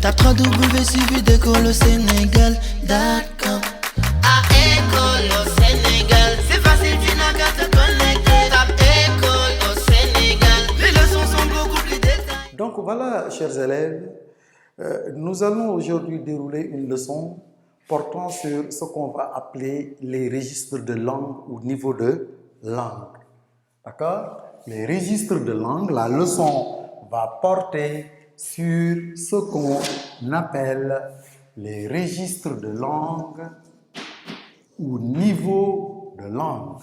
Tape 3W suivi d'école au Sénégal.com. À école au Sénégal, c'est facile, tu n'as qu'à te connecter. Tape école au Sénégal, les leçons sont beaucoup plus détaillées. Donc voilà, chers élèves, nous allons aujourd'hui dérouler une leçon portant sur ce qu'on va appeler les registres de langue ou niveau de langue. D'accord? Les registres de langue, la leçon va porter sur ce qu'on appelle les registres de langue ou niveau de langue.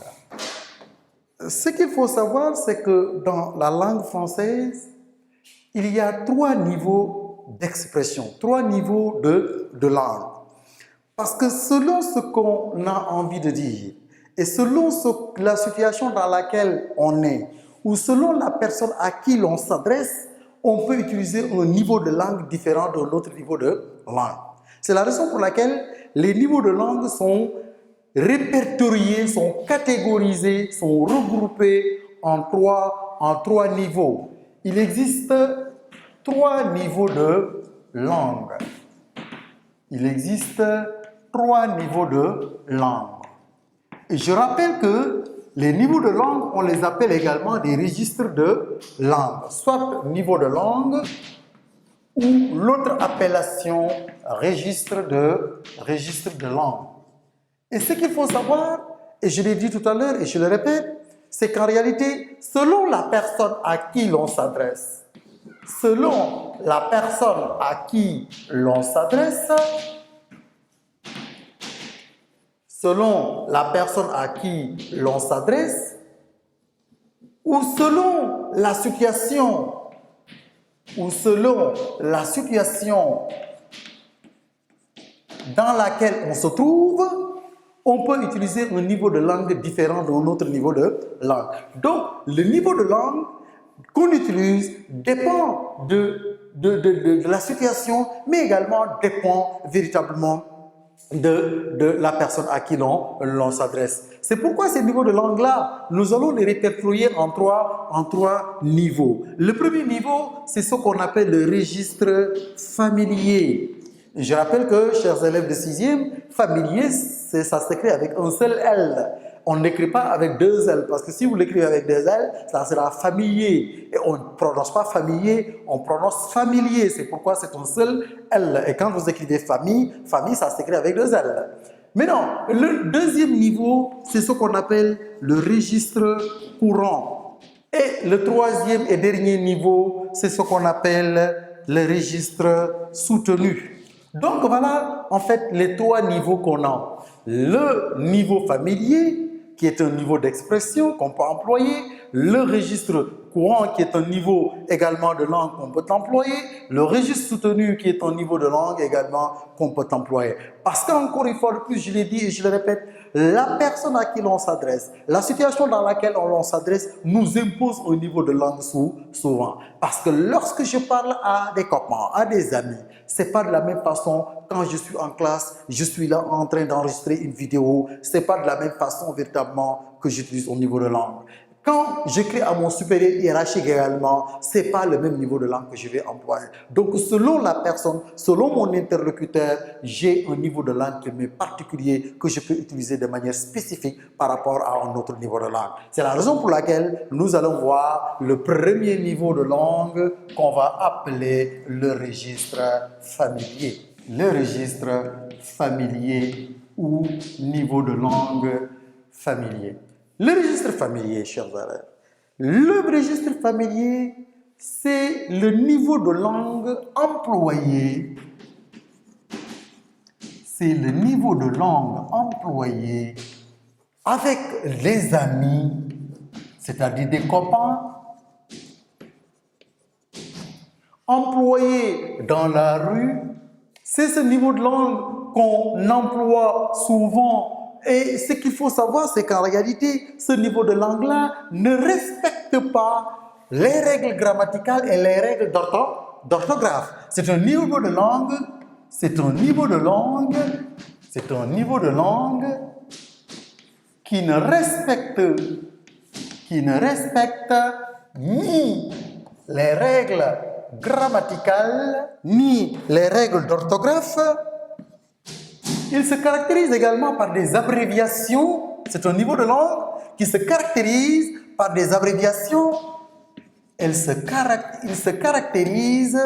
Ce qu'il faut savoir, c'est que dans la langue française, il y a 3 niveaux d'expression, 3 niveaux de langue. Parce que selon ce qu'on a envie de dire et selon la situation dans laquelle on est ou selon la personne à qui l'on s'adresse, on peut utiliser un niveau de langue différent d'un autre niveau de langue. C'est la raison pour laquelle les niveaux de langue sont répertoriés, sont catégorisés, sont regroupés en trois niveaux. Il existe 3 niveaux de langue. Il existe 3 niveaux de langue. Et je rappelle que les niveaux de langue, on les appelle également des registres de langue. Soit niveau de langue ou l'autre appellation registre de langue. Et ce qu'il faut savoir, et je l'ai dit tout à l'heure et je le répète, c'est qu'en réalité, selon la personne à qui l'on s'adresse, selon la personne à qui l'on s'adresse, selon la personne à qui l'on s'adresse, ou selon la situation, dans laquelle on se trouve, on peut utiliser un niveau de langue différent d'un autre niveau de langue. Donc, le niveau de langue qu'on utilise dépend de la situation, mais également dépend véritablement de la personne à qui l'on s'adresse. C'est pourquoi ces niveaux de langue-là, nous allons les répertorier en trois niveaux. Le premier niveau, c'est ce qu'on appelle le registre familier. Je rappelle que, chers élèves de 6e, familier, ça s'écrit avec un seul L. On n'écrit pas avec 2 L, parce que si vous l'écrivez avec 2 L, ça sera familier. Et on ne prononce pas familier, on prononce familier. C'est pourquoi c'est un seul L. Et quand vous écrivez famille, ça s'écrit avec 2 L. Maintenant, le deuxième niveau, c'est ce qu'on appelle le registre courant. Et le troisième et dernier niveau, c'est ce qu'on appelle le registre soutenu. Donc voilà, en fait, les 3 niveaux qu'on a. Le niveau familier, qui est un niveau d'expression qu'on peut employer, le registre courant, qui est un niveau également de langue qu'on peut employer, le registre soutenu, qui est un niveau de langue également qu'on peut employer. Parce qu'encore une fois de plus, je l'ai dit et je le répète, la personne à qui l'on s'adresse, la situation dans laquelle on s'adresse nous impose un niveau de langue souvent. Parce que lorsque je parle à des copains, à des amis, c'est pas de la même façon quand je suis en classe, je suis là en train d'enregistrer une vidéo, c'est pas de la même façon véritablement que j'utilise au niveau de langue. Quand j'écris à mon supérieur hiérarchique également, ce n'est pas le même niveau de langue que je vais employer. Donc, selon la personne, selon mon interlocuteur, j'ai un niveau de langue qui m'est particulier, que je peux utiliser de manière spécifique par rapport à un autre niveau de langue. C'est la raison pour laquelle nous allons voir le premier niveau de langue qu'on va appeler le registre familier. Le registre familier ou niveau de langue familier. Le registre familier, chers élèves, le registre familier, c'est le niveau de langue employé. C'est le niveau de langue employé avec les amis, c'est-à-dire des copains, employé dans la rue. C'est ce niveau de langue qu'on emploie souvent. Et ce qu'il faut savoir, c'est qu'en réalité, ce niveau de langue-là ne respecte pas les règles grammaticales et les règles d'orthographe. C'est un niveau de langue, qui ne respecte ni les règles grammaticales, ni les règles d'orthographe. Il se caractérise également par des abréviations. C'est un niveau de langue qui se caractérise par des abréviations. Il se caractérise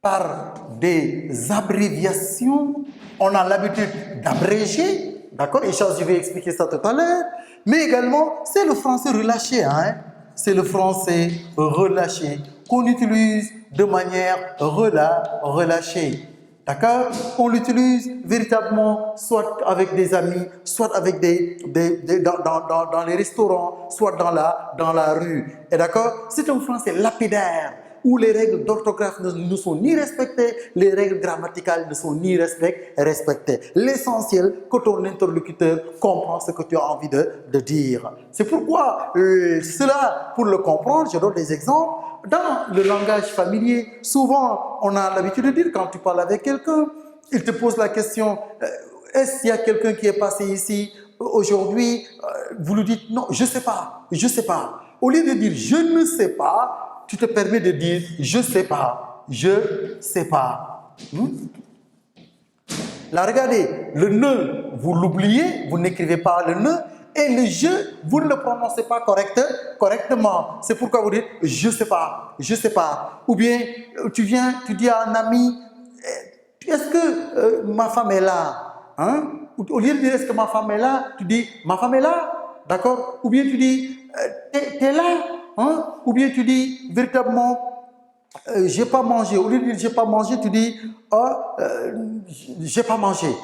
par des abréviations. On a l'habitude d'abréger, d'accord? Et je vais expliquer ça tout à l'heure. Mais également, c'est le français relâché, hein? C'est le français relâché qu'on utilise de manière relâchée. D'accord? On l'utilise véritablement soit avec des amis, soit avec dans les restaurants, soit dans la rue. Et d'accord? C'est un français lapidaire où les règles d'orthographe ne sont ni respectées, les règles grammaticales ne sont ni respectées. L'essentiel, que ton interlocuteur comprend ce que tu as envie de dire. C'est pourquoi cela, pour le comprendre, je donne des exemples. Dans le langage familier, souvent, on a l'habitude de dire, quand tu parles avec quelqu'un, il te pose la question, est-ce qu'il y a quelqu'un qui est passé ici aujourd'hui? Vous lui dites, non, je ne sais pas, je ne sais pas. Au lieu de dire, je ne sais pas, tu te permets de dire, je ne sais pas, je ne sais pas. Là, regardez, le ne, vous l'oubliez, vous n'écrivez pas le ne, et le je, vous ne le prononcez pas correctement. C'est pourquoi vous dites je sais pas, je sais pas. Ou bien tu viens, tu dis à un ami, est-ce que ma femme est là? Hein? Au lieu de dire est-ce que ma femme est là, tu dis ma femme est là, d'accord? Ou bien tu dis t'es là, hein? Ou bien tu dis véritablement j'ai pas mangé. Au lieu de dire j'ai pas mangé, tu dis j'ai pas mangé.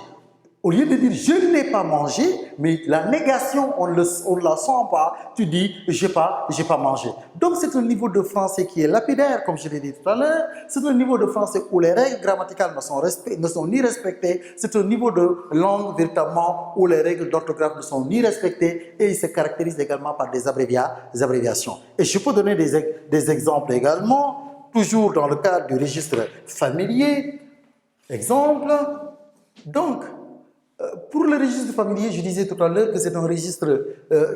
Au lieu de dire je n'ai pas mangé, mais la négation, on ne la sent pas, tu dis j'ai pas mangé. Donc c'est un niveau de français qui est lapidaire, comme je l'ai dit tout à l'heure. C'est un niveau de français où les règles grammaticales ne sont ni respectées. C'est un niveau de langue véritablement où les règles d'orthographe ne sont ni respectées et il se caractérise également par des abréviations. Et je peux donner des exemples également, toujours dans le cadre du registre familier. Exemple, donc, pour le registre familier, je disais tout à l'heure que c'est un registre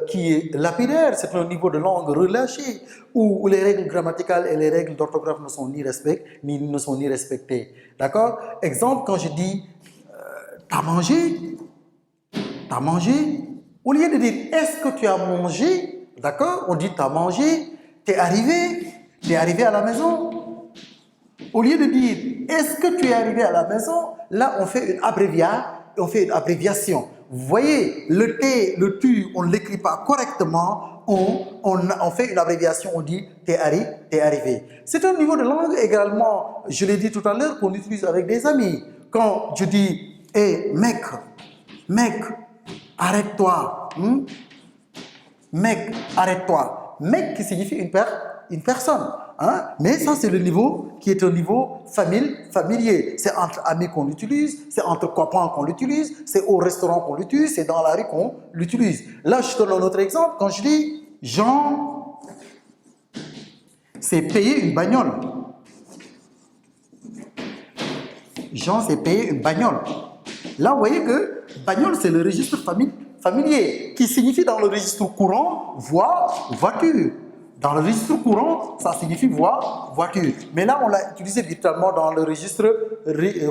qui est lapidaire, c'est un niveau de langue relâché, où les règles grammaticales et les règles d'orthographe ne sont ni respectées. D'accord? Exemple, quand je dis t'as mangé, au lieu de dire est-ce que tu as mangé, d'accord? On dit t'as mangé, t'es arrivé à la maison. Au lieu de dire est-ce que tu es arrivé à la maison, là on fait une abréviation. Vous voyez, le T, le tu, on ne l'écrit pas correctement, on fait une abréviation, on dit t'es arrivé. C'est un niveau de langue également, je l'ai dit tout à l'heure, qu'on utilise avec des amis. Quand je dis hey, mec, arrête-toi. Mec, arrête-toi. Mec qui signifie une personne. Hein? Mais ça, c'est le niveau qui est un niveau familier. C'est entre amis qu'on l'utilise, c'est entre copains qu'on l'utilise, c'est au restaurant qu'on l'utilise, c'est dans la rue qu'on l'utilise. Là, je te donne un autre exemple. Quand je dis Jean s'est payé une bagnole. Jean s'est payé une bagnole. Là, vous voyez que bagnole, c'est le registre familier qui signifie dans le registre courant voiture. Dans le registre courant, ça signifie voiture. Mais là, on l'a utilisé virtuellement dans le registre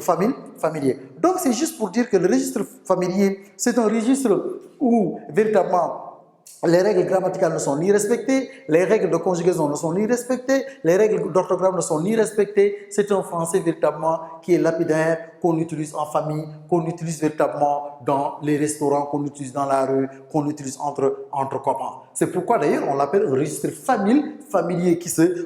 familier. Donc, c'est juste pour dire que le registre familier, c'est un registre où, véritablement, les règles grammaticales ne sont ni respectées, les règles de conjugaison ne sont ni respectées, les règles d'orthographe ne sont ni respectées. C'est un français véritablement qui est lapidaire, qu'on utilise en famille, qu'on utilise véritablement dans les restaurants, qu'on utilise dans la rue, qu'on utilise entre copains. C'est pourquoi d'ailleurs on l'appelle un registre familier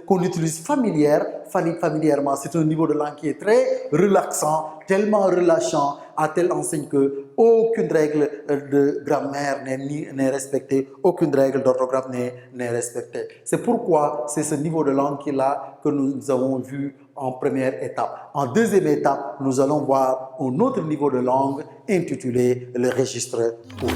qu'on utilise familièrement. C'est un niveau de langue qui est très relaxant, tellement relâchant, à telle enseigne que aucune règle de grammaire n'est respectée, aucune règle d'orthographe n'est respectée. C'est pourquoi c'est ce niveau de langue qui est là que nous avons vu en première étape. En deuxième étape, nous allons voir un autre niveau de langue intitulé le registre courant.